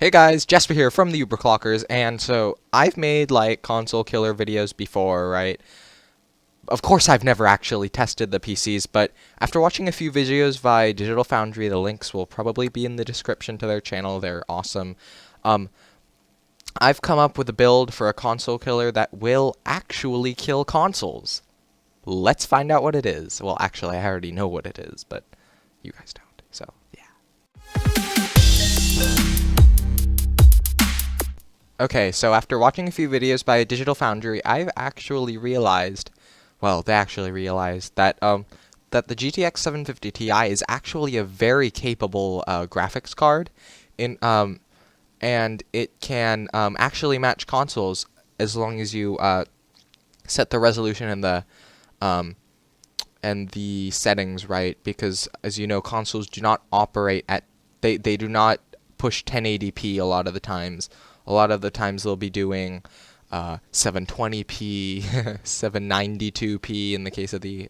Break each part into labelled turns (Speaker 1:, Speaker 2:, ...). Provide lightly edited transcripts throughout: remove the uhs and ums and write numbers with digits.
Speaker 1: Hey guys, Jasper here from the Uberclockers, and so I've made like console killer videos before, right? Of course I've never actually tested the PCs, but after watching a few videos via Digital Foundry, the links will probably be in the description to their channel. They're awesome. Um, I've come up with a build for a console killer that will actually kill consoles. Let's find out what it is. Well, actually I already know what it is, but you guys don't, so yeah. Okay, so after watching a few videos by Digital Foundry, I've actually realized, well, they actually realized that that the GTX 750 Ti is actually a very capable graphics card, and it can actually match consoles as long as you set the resolution and the settings right. Because as you know, consoles do not operate at they do not push 1080p a lot of the times. A lot of the times they'll be doing 720p, 792p in the case of the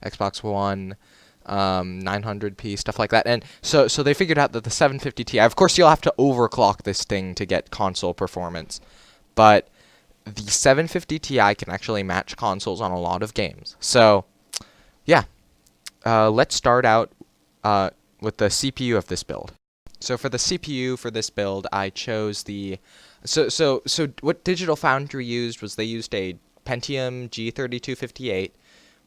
Speaker 1: Xbox One, 900p, stuff like that. And so they figured out that the 750 Ti, of course you'll have to overclock this thing to get console performance, but the 750 Ti can actually match consoles on a lot of games. So yeah, let's start out with the CPU of this build. So for the CPU for this build, I chose the so what Digital Foundry used was they used a Pentium G3258,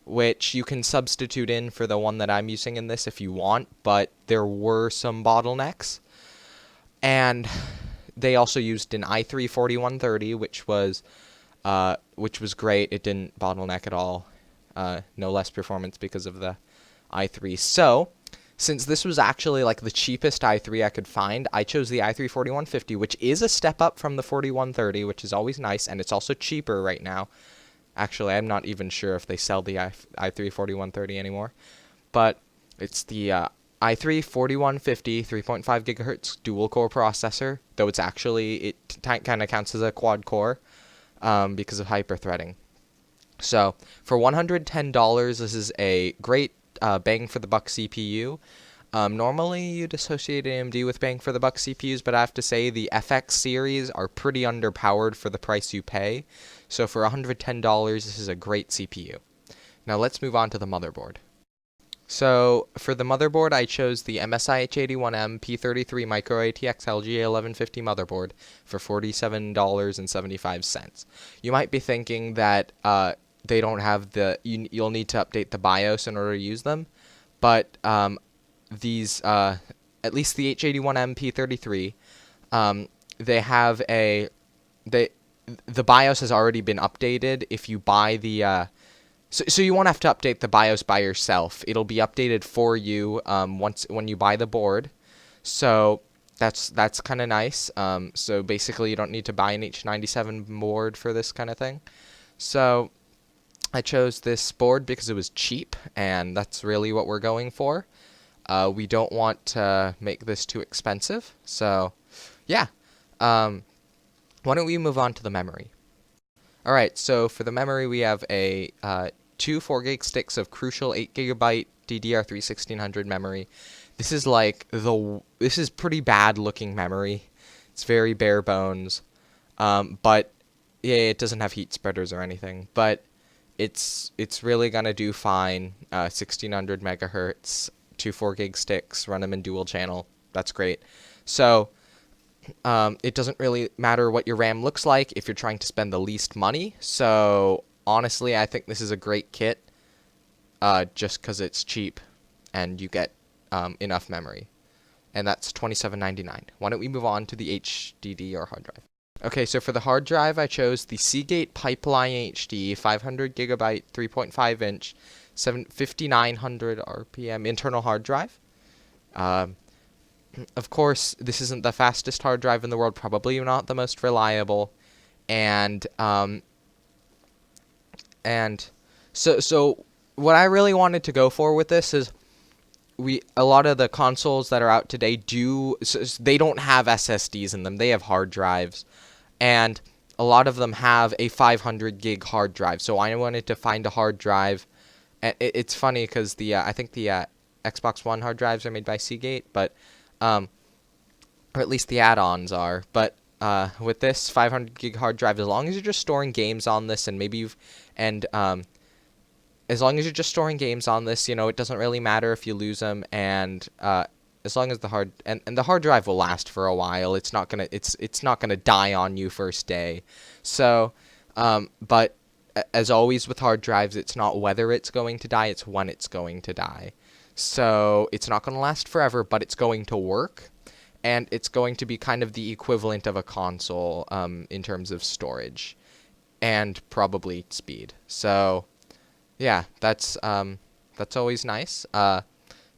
Speaker 1: which you can substitute in for the one that I'm using in this if you want, but there were some bottlenecks. And they also used an i3 4130, which was great. It didn't bottleneck at all. No less performance because of the i3. So since this was actually like the cheapest i3 I could find, I chose the i3 4150, which is a step up from the 4130, which is always nice, and it's also cheaper right now. Actually, I'm not even sure if they sell the i3 4130 anymore, but it's the i3 4150 3.5 gigahertz dual core processor, though it's actually, it kind of counts as a quad core because of hyper-threading. So for $110, this is a great bang for the buck CPU. Normally you'd associate AMD with bang for the buck CPUs, but I have to say the FX series are pretty underpowered for the price you pay. So for $110, this is a great CPU. Now let's move on to the motherboard. So for the motherboard, I chose the MSI H81M P33 Micro ATX LGA1150 motherboard for $47.75. You might be thinking that they don't have you'll need to update the BIOS in order to use them, but these, at least the H81M P33, they have the BIOS has already been updated. If you buy the, so you won't have to update the BIOS by yourself. It'll be updated for you when you buy the board. So that's kind of nice. So basically you don't need to buy an H97 board for this kind of thing. So I chose this board because it was cheap, and that's really what we're going for. We don't want to make this too expensive, so yeah. Why don't we move on to the memory? Alright, so for the memory we have a two 4GB sticks of crucial 8GB DDR3 1600 memory. This is like this is pretty bad looking memory. It's very bare bones, but yeah, it doesn't have heat spreaders or anything, but it's really gonna do fine. 1600 megahertz, two 4GB sticks, run them in dual channel. That's great. So it doesn't really matter what your RAM looks like if you're trying to spend the least money. So honestly, I think this is a great kit, just because it's cheap and you get enough memory, and that's $27.99. Why don't we move on to the HDD or hard drive? Okay, so for the hard drive, I chose the Seagate Pipeline HD 500GB 3.5-inch 5900 RPM internal hard drive. Of course, this isn't the fastest hard drive in the world, probably not the most reliable, and so what I really wanted to go for with this is a lot of the consoles that are out today they don't have SSDs in them, they have hard drives. And a lot of them have a 500 gig hard drive. So I wanted to find a hard drive. And it's funny because I think the Xbox One hard drives are made by Seagate, but or at least the add-ons are. But with this 500 gig hard drive, as long as you're just storing games on this, and maybe as long as you're just storing games on this, you know, it doesn't really matter if you lose them, and as long as the hard drive will last for a while, it's not gonna die on you first day. So, but as always with hard drives, it's not whether it's going to die, it's when it's going to die. So it's not going to last forever, but it's going to work, and it's going to be kind of the equivalent of a console in terms of storage and probably speed. So yeah, that's always nice.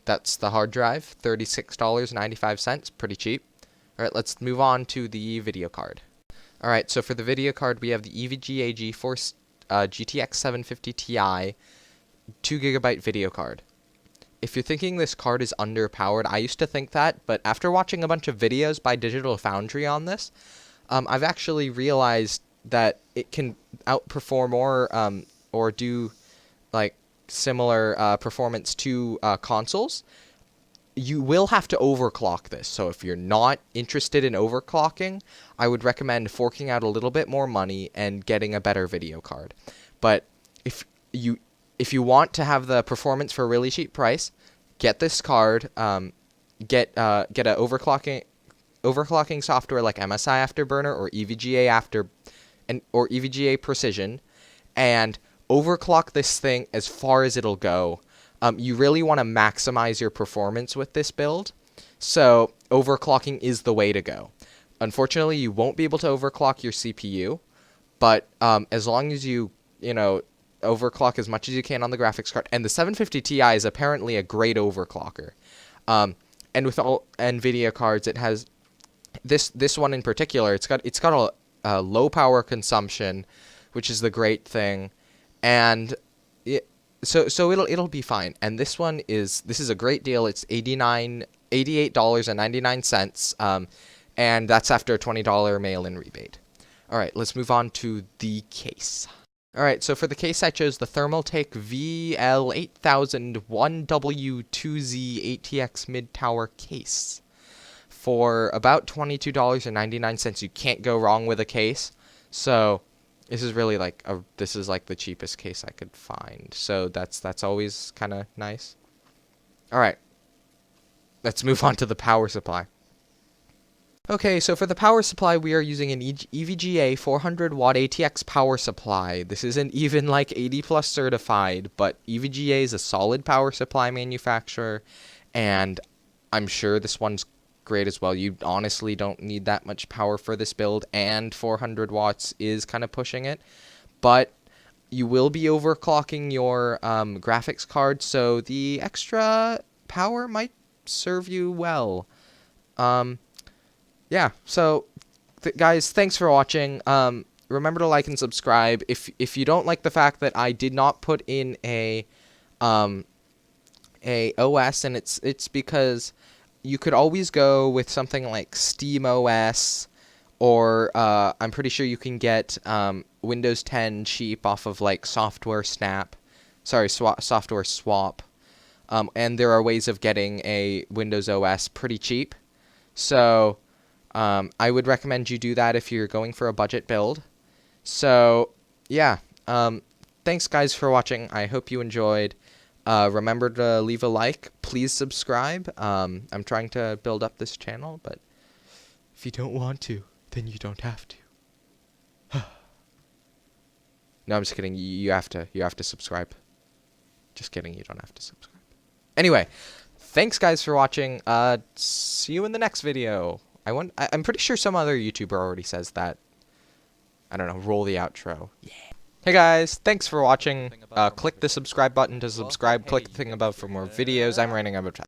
Speaker 1: That's the hard drive, $36.95, pretty cheap. All right, let's move on to the video card. All right, so for the video card, we have the EVGA GeForce GTX 750 Ti 2GB video card. If you're thinking this card is underpowered, I used to think that, but after watching a bunch of videos by Digital Foundry on this, I've actually realized that it can outperform or do like similar performance to consoles. You will have to overclock this, so if you're not interested in overclocking, I would recommend forking out a little bit more money and getting a better video card. But if you want to have the performance for a really cheap price, get this card. Get a overclocking software like MSI Afterburner or EVGA or EVGA Precision, and overclock this thing as far as it'll go. You really want to maximize your performance with this build, so overclocking is the way to go. Unfortunately, you won't be able to overclock your CPU, but as long as you overclock as much as you can on the graphics card, and the 750 Ti is apparently a great overclocker. And with all NVIDIA cards, it has this one in particular. It's got a low power consumption, which is the great thing, and so it'll be fine. And this is a great deal. It's $88.99, and that's after a $20 mail-in rebate. All right, let's move on to the case. All right, so for the case, I chose the Thermaltake VL8001W2Z ATX mid-tower case for about $22.99. You can't go wrong with a case. So this is really like the cheapest case I could find. So that's always kind of nice. All right, let's move on to the power supply. Okay, so for the power supply, we are using an EVGA 400 watt ATX power supply. This isn't even like 80 plus certified, but EVGA is a solid power supply manufacturer, and I'm sure this one's great as well. You honestly don't need that much power for this build, and 400 watts is kind of pushing it, but you will be overclocking your graphics card, so the extra power might serve you well. Yeah, so guys, thanks for watching. Remember to like and subscribe. If you don't like the fact that I did not put in a OS, and it's because you could always go with something like Steam OS, or I'm pretty sure you can get Windows 10 cheap off of like Software Swap, and there are ways of getting a Windows OS pretty cheap. So I would recommend you do that if you're going for a budget build. So yeah, thanks guys for watching. I hope you enjoyed. Remember to leave a like. Please subscribe. I'm trying to build up this channel, but if you don't want to, then you don't have to. No, I'm just kidding. You have to subscribe. Just kidding. You don't have to subscribe. Anyway, thanks guys for watching. See you in the next video. I'm pretty sure some other YouTuber already says that. I don't know. Roll the outro. Yeah. Hey guys, thanks for watching. Click the subscribe button to subscribe. Click the thing above for more videos. I'm running out of time.